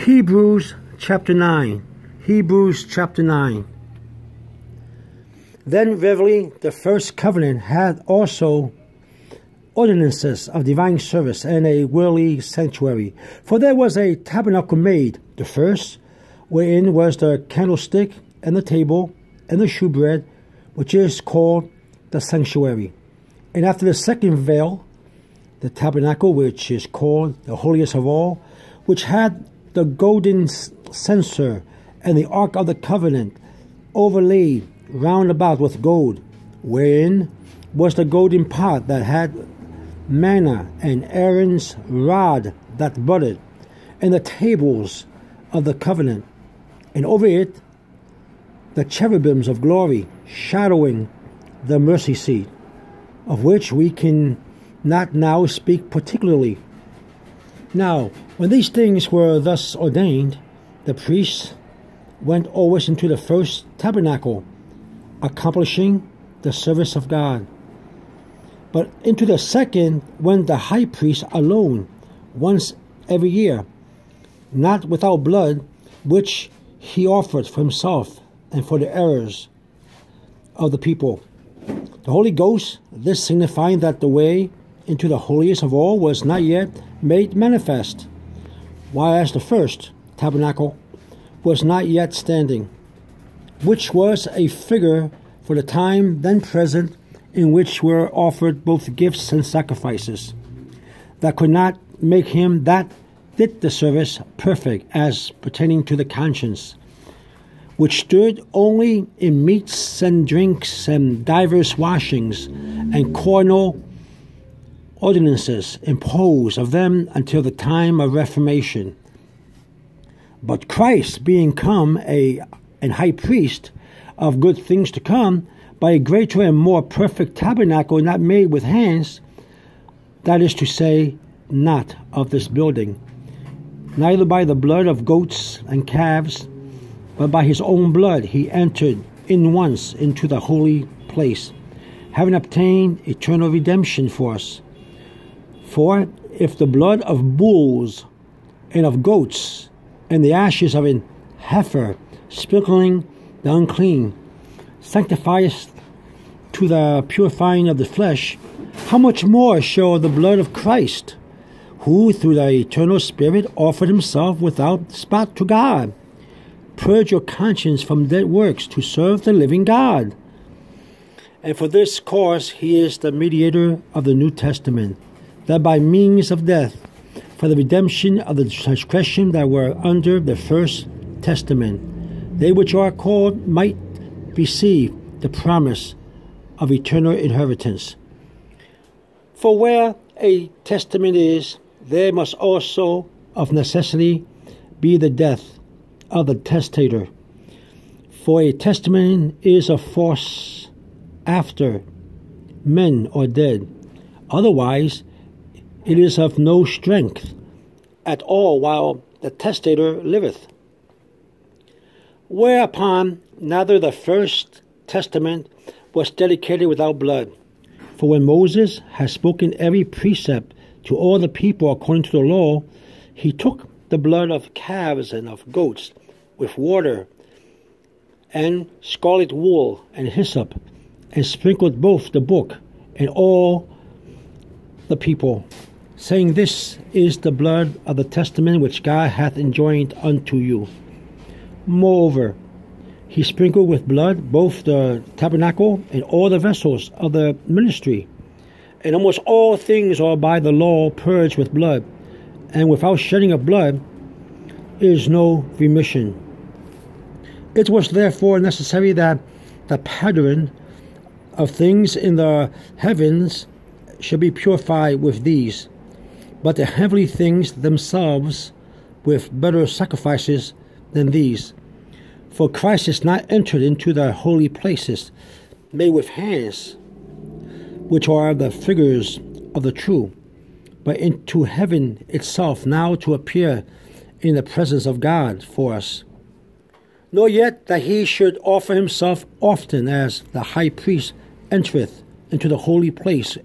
Hebrews chapter 9. Hebrews chapter 9. Then verily the first covenant had also ordinances of divine service and a worldly sanctuary. For there was a tabernacle made, the first, wherein was the candlestick and the table and the shewbread, which is called the sanctuary. And after the second veil, the tabernacle, which is called the holiest of all, which had the golden censer and the ark of the covenant overlaid round about with gold, wherein was the golden pot that had manna, and Aaron's rod that budded, and the tables of the covenant, and over it the cherubims of glory, shadowing the mercy seat, of which we can not now speak particularly. Now, when these things were thus ordained, the priests went always into the first tabernacle, accomplishing the service of God. But into the second went the high priest alone, once every year, not without blood, which he offered for himself and for the errors of the people. The Holy Ghost, this signifying that the way into the holiest of all was not yet made manifest, whereas the first tabernacle was not yet standing, which was a figure for the time then present, in which were offered both gifts and sacrifices, that could not make him that did the service perfect as pertaining to the conscience, which stood only in meats and drinks and divers washings and carnal ordinances imposed of them until the time of Reformation. But Christ, being come an high priest of good things to come, by a greater and more perfect tabernacle not made with hands, that is to say, not of this building, neither by the blood of goats and calves, but by his own blood he entered in once into the holy place, having obtained eternal redemption for us. For if the blood of bulls and of goats and the ashes of an heifer, sprinkling the unclean, sanctifieth to the purifying of the flesh, how much more shall the blood of Christ, who through the eternal Spirit offered himself without spot to God, purge your conscience from dead works to serve the living God? And for this cause he is the mediator of the New Testament, that by means of death, for the redemption of the transgression that were under the first testament, they which are called might receive the promise of eternal inheritance. For where a testament is, there must also of necessity be the death of the testator. For a testament is of force after men are dead. Otherwise, it is of no strength at all while the testator liveth. Whereupon neither the first testament was dedicated without blood. For when Moses had spoken every precept to all the people according to the law, he took the blood of calves and of goats with water and scarlet wool and hyssop, and sprinkled both the book and all the people, saying, This is the blood of the testament which God hath enjoined unto you. Moreover, he sprinkled with blood both the tabernacle and all the vessels of the ministry. And almost all things are by the law purged with blood, and without shedding of blood is no remission. It was therefore necessary that the pattern of things in the heavens should be purified with these, but the heavenly things themselves with better sacrifices than these. For Christ is not entered into the holy places made with hands, which are the figures of the true, but into heaven itself, now to appear in the presence of God for us. Nor yet that he should offer himself often, as the high priest entereth into the holy place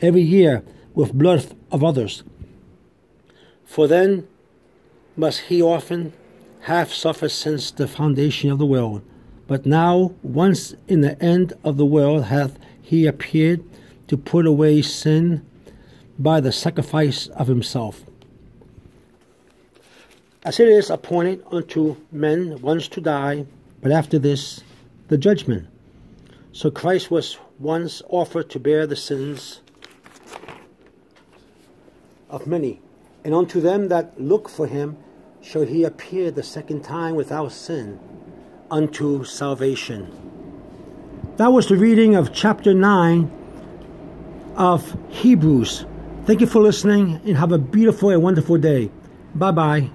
every year with blood of others. For then must he often have suffered since the foundation of the world. But now, once in the end of the world, hath he appeared to put away sin by the sacrifice of himself. As it is appointed unto men once to die, but after this the judgment. So Christ was once offered to bear the sins of many, and unto them that look for him shall he appear the second time without sin, unto salvation. That was the reading of chapter 9 of Hebrews. Thank you for listening, and have a beautiful and wonderful day. Bye-bye.